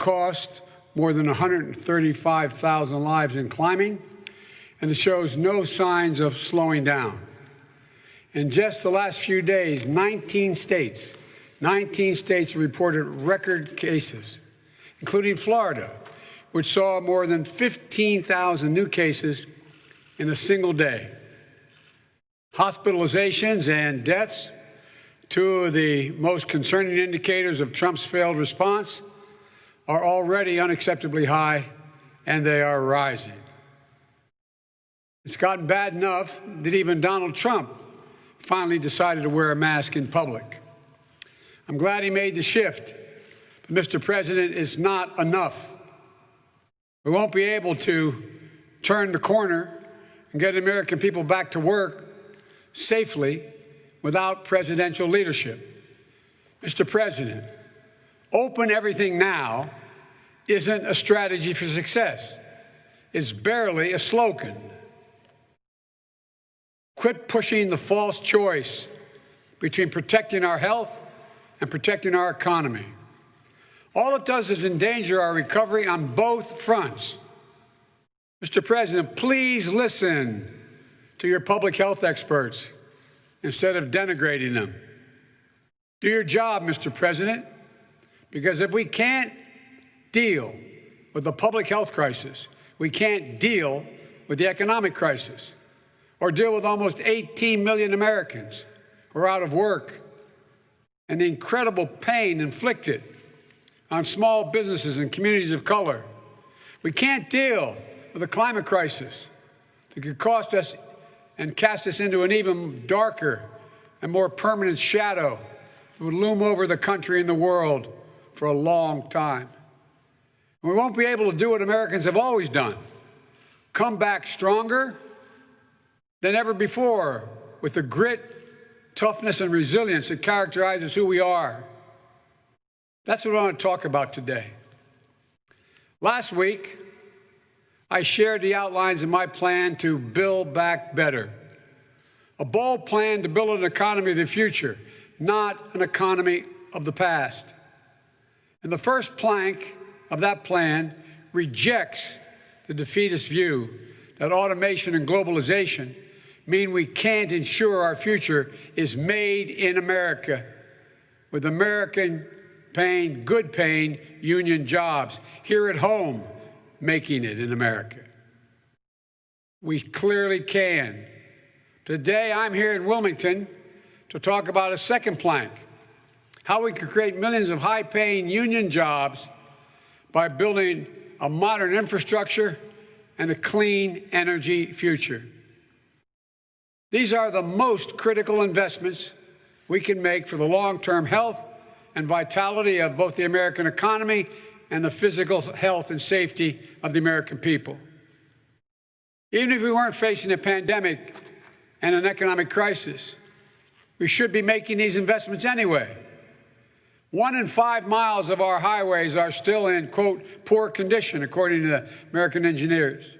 cost more than 135,000 lives in climbing, and it shows no signs of slowing down. In just the last few days, 19 states reported record cases, including Florida, which saw more than 15,000 new cases in a single day. Hospitalizations and deaths, two of the most concerning indicators of Trump's failed response, are already unacceptably high, and they are rising. It's gotten bad enough that even Donald Trump finally decided to wear a mask in public. I'm glad he made the shift, but Mr. President, it's not enough. We won't be able to turn the corner and get American people back to work safely without presidential leadership. Mr. President, open everything now isn't a strategy for success. It's barely a slogan. Quit pushing the false choice between protecting our health and protecting our economy. All it does is endanger our recovery on both fronts. Mr. President, please listen to your public health experts instead of denigrating them. Do your job, Mr. President, because if we can't deal with the public health crisis, we can't deal with the economic crisis or deal with almost 18 million Americans who are out of work and the incredible pain inflicted on small businesses and communities of color. We can't deal with a climate crisis that could cost us and cast us into an even darker and more permanent shadow that would loom over the country and the world for a long time. We won't be able to do what Americans have always done, come back stronger than ever before with the grit, toughness, and resilience that characterizes who we are. That's what I want to talk about today. Last week, I shared the outlines of my plan to build back better, a bold plan to build an economy of the future, not an economy of the past. And the first plank of that plan rejects the defeatist view that automation and globalization mean we can't ensure our future is made in America, with American paying, good paying union jobs here at home, making it in America. We clearly can. Today, I'm here in Wilmington to talk about a second plank, how we can create millions of high-paying union jobs by building a modern infrastructure and a clean energy future. These are the most critical investments we can make for the long-term health and vitality of both the American economy and the physical health and safety of the American people. Even if we weren't facing a pandemic and an economic crisis, we should be making these investments anyway. 1 in 5 miles of our highways are still in, quote, poor condition, according to the American engineers.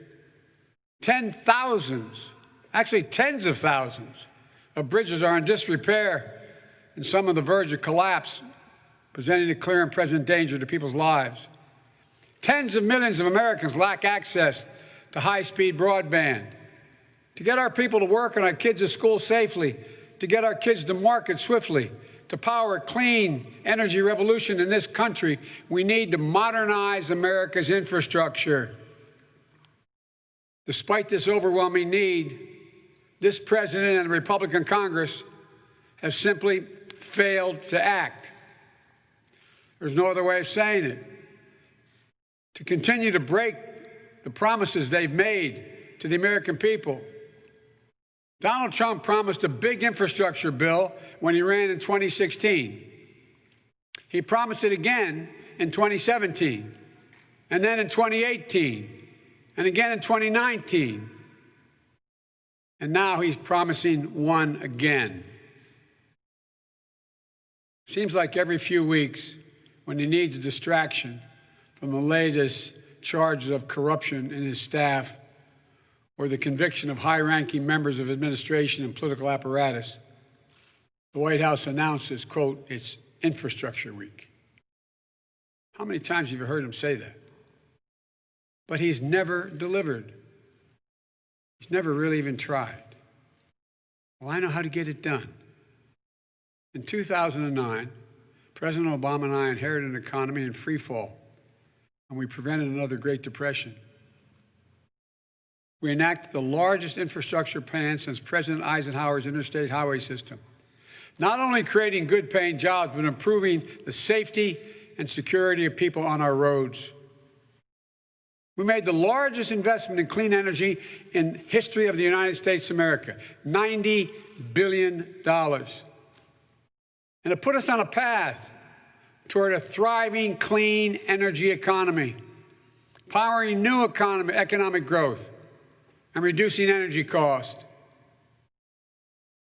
Actually tens of thousands of bridges are in disrepair and some on the verge of collapse, presenting a clear and present danger to people's lives. Tens of millions of Americans lack access to high-speed broadband. To get our people to work and our kids to school safely, to get our kids to market swiftly, to power a clean energy revolution in this country, we need to modernize America's infrastructure. Despite this overwhelming need, this president and the Republican Congress have simply failed to act. There's no other way of saying it. To continue to break the promises they've made to the American people. Donald Trump promised a big infrastructure bill when he ran in 2016. He promised it again in 2017, and then in 2018, and again in 2019. And now he's promising one again. Seems like every few weeks, when he needs a distraction from the latest charges of corruption in his staff or the conviction of high-ranking members of administration and political apparatus, the White House announces, quote, it's Infrastructure Week. How many times have you heard him say that? But he's never delivered. He's never really even tried. Well, I know how to get it done. In 2009, President Obama and I inherited an economy in free fall, and we prevented another Great Depression. We enacted the largest infrastructure plan since President Eisenhower's interstate highway system, not only creating good-paying jobs, but improving the safety and security of people on our roads. We made the largest investment in clean energy in history of the United States of America, $90 billion. And it put us on a path toward a thriving, clean energy economy, powering new economic growth and reducing energy costs.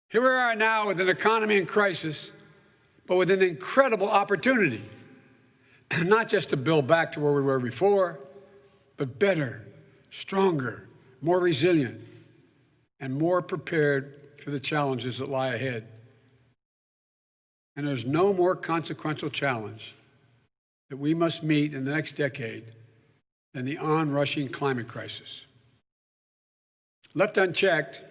Here we are now with an economy in crisis, but with an incredible opportunity, not just to build back to where we were before, but better, stronger, more resilient, and more prepared for the challenges that lie ahead. And there's no more consequential challenge that we must meet in the next decade than the onrushing climate crisis. Left unchecked,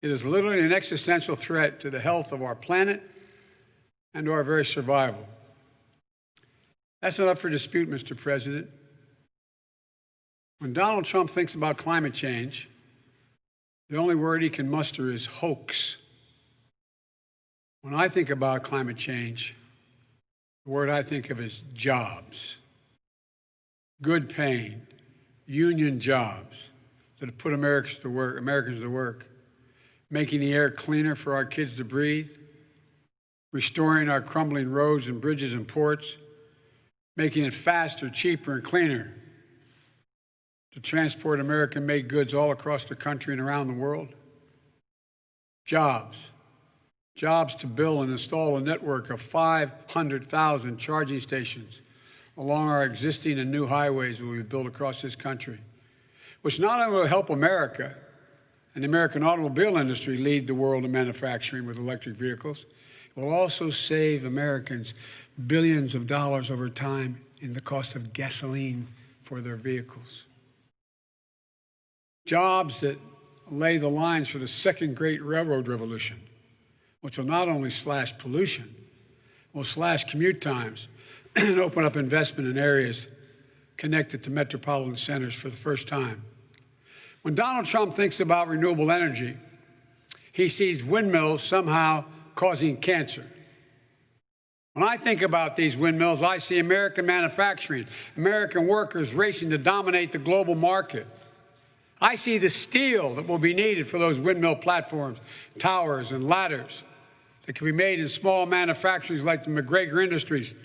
it is literally an existential threat to the health of our planet and to our very survival. That's not up for dispute, Mr. President. When Donald Trump thinks about climate change, the only word he can muster is hoax. When I think about climate change, the word I think of is jobs. Good paying, union jobs that have put Americans to work, making the air cleaner for our kids to breathe, restoring our crumbling roads and bridges and ports, making it faster, cheaper, and cleaner to transport American-made goods all across the country and around the world. Jobs. Jobs to build and install a network of 500,000 charging stations along our existing and new highways that we've built across this country, which not only will help America and the American automobile industry lead the world in manufacturing with electric vehicles, it will also save Americans billions of dollars over time in the cost of gasoline for their vehicles. Jobs that lay the lines for the second great railroad revolution, which will not only slash pollution, will slash commute times and open up investment in areas connected to metropolitan centers for the first time. When Donald Trump thinks about renewable energy, he sees windmills somehow causing cancer. When I think about these windmills, I see American manufacturing, American workers racing to dominate the global market. I see the steel that will be needed for those windmill platforms, towers, and ladders that can be made in small manufacturers like the McGregor Industries.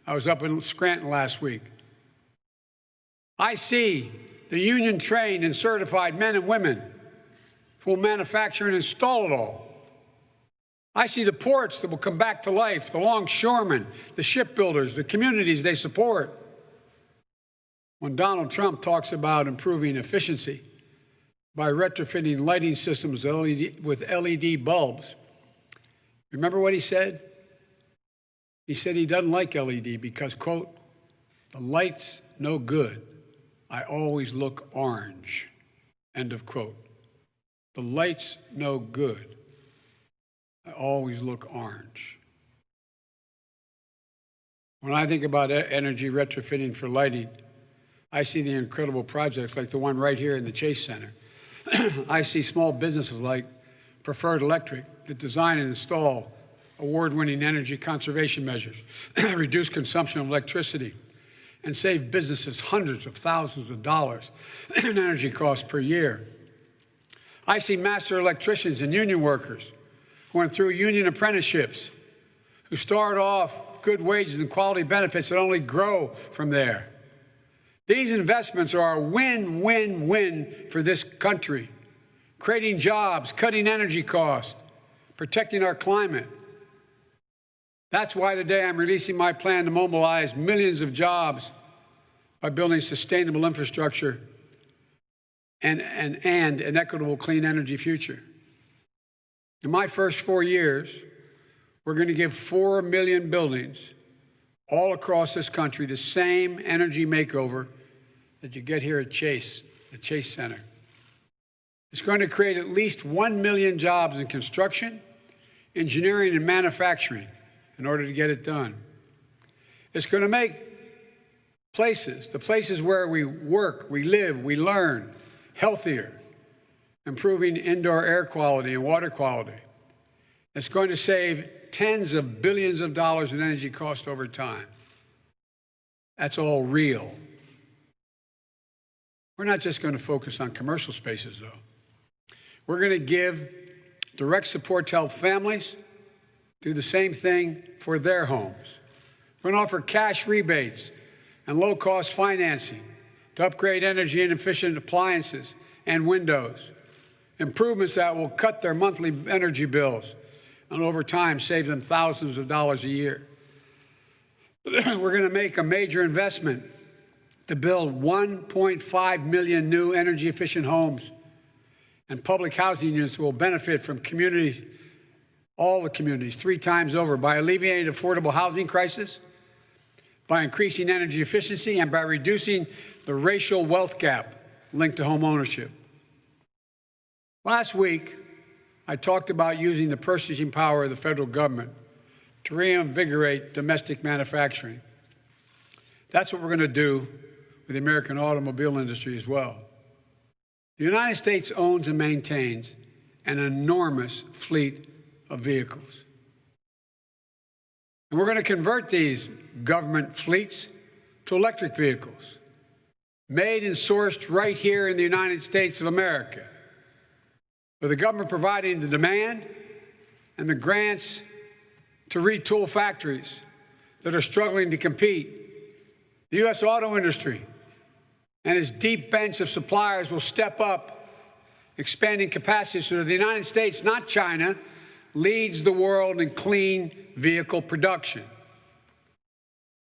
I was up in Scranton last week. I see the union-trained and certified men and women who will manufacture and install it all. I see the ports that will come back to life, the longshoremen, the shipbuilders, the communities they support. When Donald Trump talks about improving efficiency by retrofitting lighting systems with LED bulbs, remember what he said? He said he doesn't like LED because, quote, the light's no good. I always look orange, end of quote. The light's no good. I always look orange. When I think about energy retrofitting for lighting, I see the incredible projects like the one right here in the Chase Center. I see small businesses like Preferred Electric that design and install award-winning energy conservation measures, reduce consumption of electricity, and save businesses hundreds of thousands of dollars in energy costs per year. I see master electricians and union workers who went through union apprenticeships, who start off good wages and quality benefits that only grow from there. These investments are a win-win-win for this country, creating jobs, cutting energy costs, protecting our climate. That's why today I'm releasing my plan to mobilize millions of jobs by building sustainable infrastructure and an equitable clean energy future. In my first 4 years, we're going to give 4 million buildings all across this country the same energy makeover that you get here at Chase, the Chase Center. It's going to create at least 1 million jobs in construction, engineering, and manufacturing in order to get it done. It's going to make the places where we work, we live, we learn, healthier, improving indoor air quality and water quality. It's going to save tens of billions of dollars in energy cost over time. That's all real. We're not just going to focus on commercial spaces, though. We're going to give direct support to help families do the same thing for their homes. We're going to offer cash rebates and low-cost financing to upgrade energy and efficient appliances and windows, improvements that will cut their monthly energy bills and over time save them thousands of dollars a year. We're going to make a major investment to build 1.5 million new energy-efficient homes and public housing units will benefit from communities, all the communities, 3 times over by alleviating the affordable housing crisis, by increasing energy efficiency, and by reducing the racial wealth gap linked to home ownership. Last week, I talked about using the purchasing power of the federal government to reinvigorate domestic manufacturing. That's what we're going to do with the American automobile industry as well. The United States owns and maintains an enormous fleet of vehicles. And we're going to convert these government fleets to electric vehicles, made and sourced right here in the United States of America, with the government providing the demand and the grants to retool factories that are struggling to compete. The U.S. auto industry and its deep bench of suppliers will step up, expanding capacity so that the United States, not China, leads the world in clean vehicle production.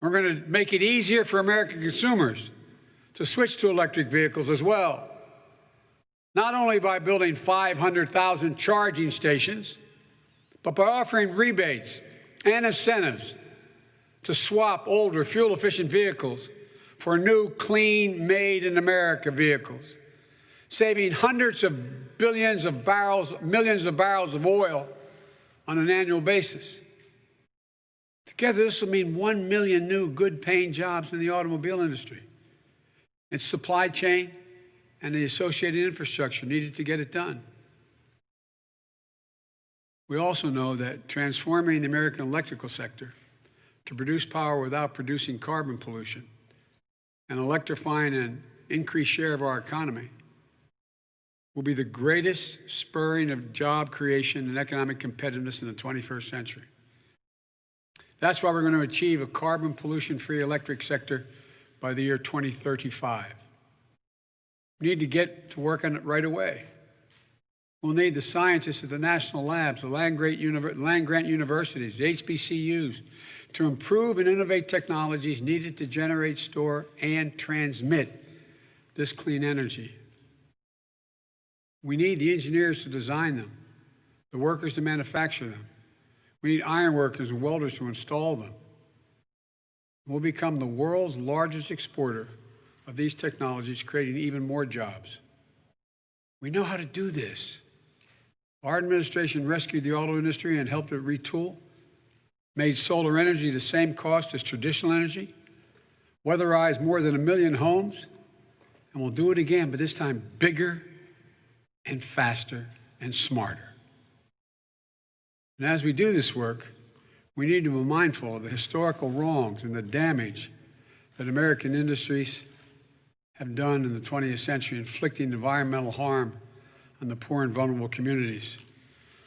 We're going to make it easier for American consumers to switch to electric vehicles as well, not only by building 500,000 charging stations, but by offering rebates and incentives to swap older fuel-efficient vehicles for new, clean, made-in-America vehicles, saving hundreds of billions of barrels, millions of barrels of oil on an annual basis. Together, this will mean 1 million new, good-paying jobs in the automobile industry, its supply chain, and the associated infrastructure needed to get it done. We also know that transforming the American electrical sector to produce power without producing carbon pollution and electrifying an increased share of our economy will be the greatest spurring of job creation and economic competitiveness in the 21st century. That's why we're going to achieve a carbon pollution-free electric sector by the year 2035. We need to get to work on it right away. We'll need the scientists at the national labs, the land-grant universities, the HBCUs, to improve and innovate technologies needed to generate, store, and transmit this clean energy. We need the engineers to design them, the workers to manufacture them. We need iron workers and welders to install them. We'll become the world's largest exporter of these technologies, creating even more jobs. We know how to do this. Our administration rescued the auto industry and helped it retool, made solar energy the same cost as traditional energy, weatherized more than 1 million homes, and we'll do it again, but this time bigger and faster and smarter. And as we do this work, we need to be mindful of the historical wrongs and the damage that American industries have done in the 20th century, inflicting environmental harm on the poor and vulnerable communities,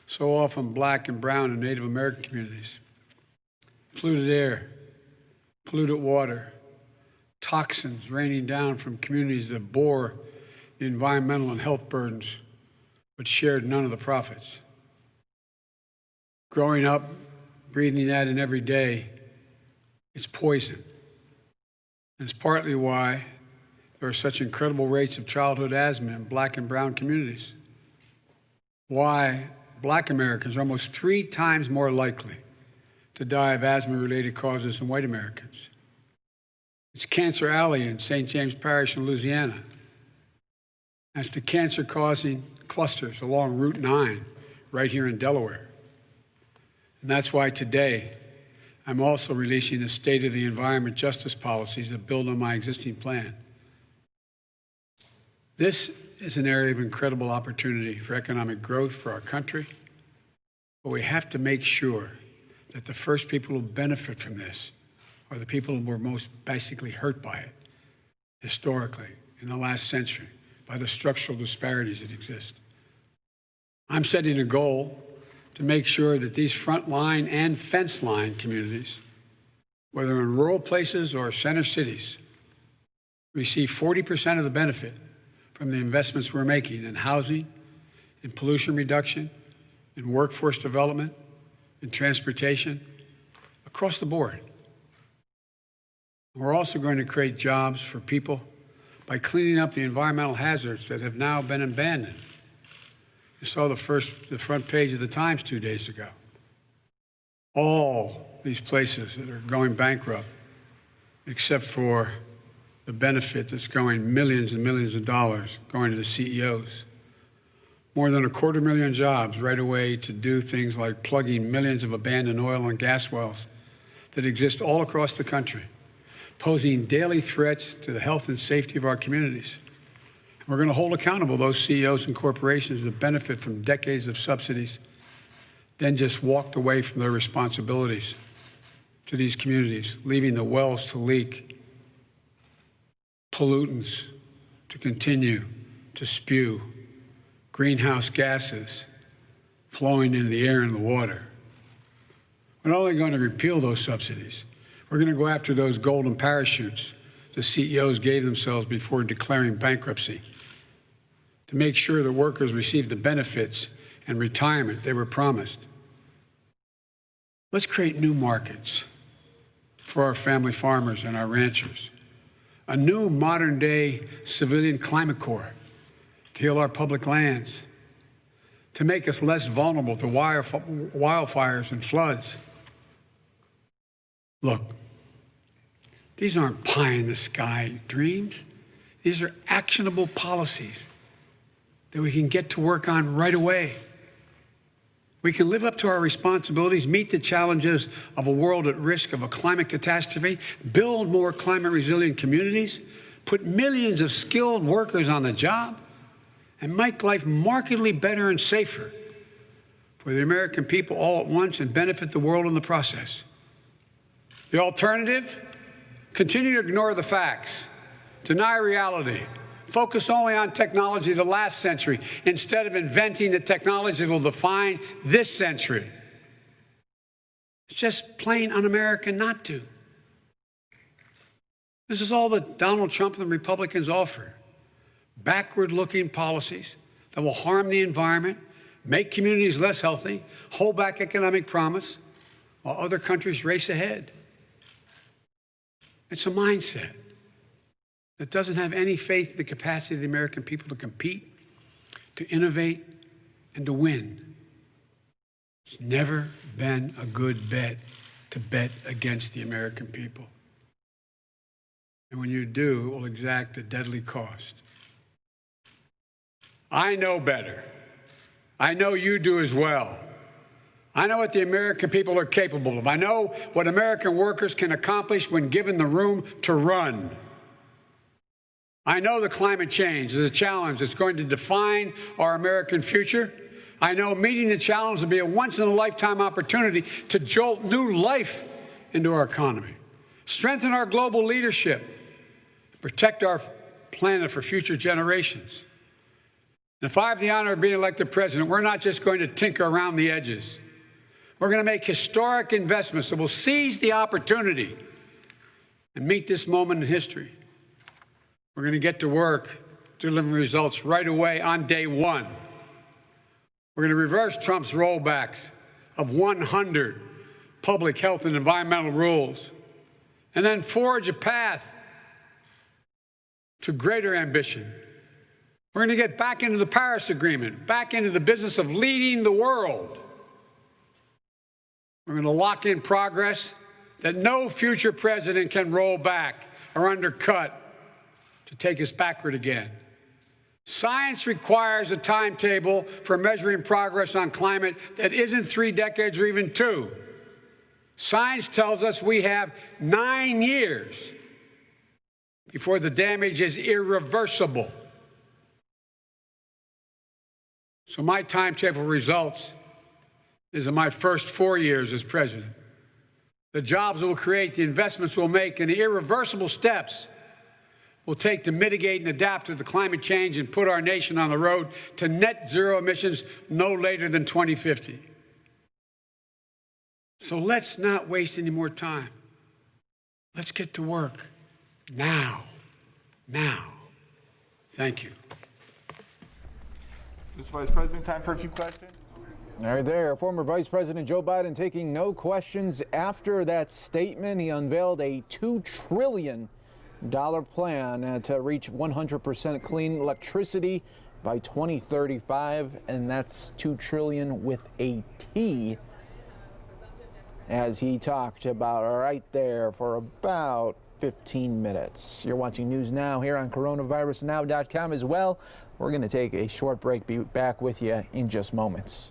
so often Black and brown and Native American communities. Polluted air, polluted water, toxins raining down from communities that bore the environmental and health burdens but shared none of the profits. Growing up, breathing that in every day, it's poison. And it's partly why there are such incredible rates of childhood asthma in Black and brown communities. Why Black Americans are almost 3 times more likely to die of asthma-related causes in white Americans. It's Cancer Alley in St. James Parish in Louisiana. That's the cancer-causing clusters along Route 9 right here in Delaware. And that's why today I'm also releasing the State of the Environment Justice policies that build on my existing plan. This is an area of incredible opportunity for economic growth for our country, but we have to make sure that the first people who benefit from this are the people who were most basically hurt by it historically in the last century by the structural disparities that exist. I'm setting a goal to make sure that these frontline and fence line communities, whether in rural places or center cities, receive 40% of the benefit from the investments we're making in housing, in pollution reduction, in workforce development, in transportation, across the board. We're also going to create jobs for people by cleaning up the environmental hazards that have now been abandoned. You saw the front page of the Times 2 days ago. All these places that are going bankrupt, except for the benefit that's going millions and millions of dollars going to the CEOs. More than 250,000 jobs right away to do things like plugging millions of abandoned oil and gas wells that exist all across the country, posing daily threats to the health and safety of our communities. We're going to hold accountable those CEOs and corporations that benefit from decades of subsidies, then just walked away from their responsibilities to these communities, leaving the wells to leak, pollutants to continue to spew, greenhouse gases flowing into the air and the water. We're not only going to repeal those subsidies, we're going to go after those golden parachutes the CEOs gave themselves before declaring bankruptcy to make sure that workers receive the benefits and retirement they were promised. Let's create new markets for our family farmers and our ranchers, a new modern-day civilian climate corps to heal our public lands, to make us less vulnerable to wildfires and floods. Look, these aren't pie-in-the-sky dreams. These are actionable policies that we can get to work on right away. We can live up to our responsibilities, meet the challenges of a world at risk of a climate catastrophe, build more climate-resilient communities, put millions of skilled workers on the job, and make life markedly better and safer for the American people all at once and benefit the world in the process. The alternative? Continue to ignore the facts, deny reality, focus only on technology of the last century instead of inventing the technology that will define this century. It's just plain un-American not to. This is all that Donald Trump and the Republicans offer. Backward-looking policies that will harm the environment, make communities less healthy, hold back economic promise, while other countries race ahead. It's a mindset that doesn't have any faith in the capacity of the American people to compete, to innovate, and to win. It's never been a good bet to bet against the American people. And when you do, it will exact a deadly cost. I know better. I know you do as well. I know what the American people are capable of. I know what American workers can accomplish when given the room to run. I know that climate change is a challenge that's going to define our American future. I know meeting the challenge will be a once-in-a-lifetime opportunity to jolt new life into our economy, strengthen our global leadership, protect our planet for future generations. And if I have the honor of being elected president, we're not just going to tinker around the edges. We're going to make historic investments that will seize the opportunity and meet this moment in history. We're going to get to work delivering results right away on day one. We're going to reverse Trump's rollbacks of 100 public health and environmental rules, and then forge a path to greater ambition. We're going to get back into the Paris Agreement, back into the business of leading the world. We're going to lock in progress that no future president can roll back or undercut to take us backward again. Science requires a timetable for measuring progress on climate that isn't 3 decades or even 2. Science tells us we have 9 years before the damage is irreversible. So my timetable results is in my first 4 years as president. The jobs we'll create, the investments we'll make, and the irreversible steps we'll take to mitigate and adapt to the climate change and put our nation on the road to net zero emissions no later than 2050. So let's not waste any more time. Let's get to work now. Now. Thank you. Mr. Vice President, time for a few questions. All right, there, former Vice President Joe Biden taking no questions after that statement. He unveiled a $2 trillion plan to reach 100% clean electricity by 2035, and that's $2 trillion with a T, as he talked about right there for about 15 minutes. You're watching News Now here on coronavirusnow.com as well. We're going to take a short break, be back with you in just moments.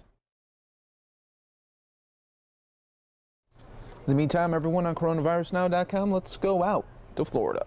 In the meantime, everyone on coronavirusnow.com, let's go out to Florida.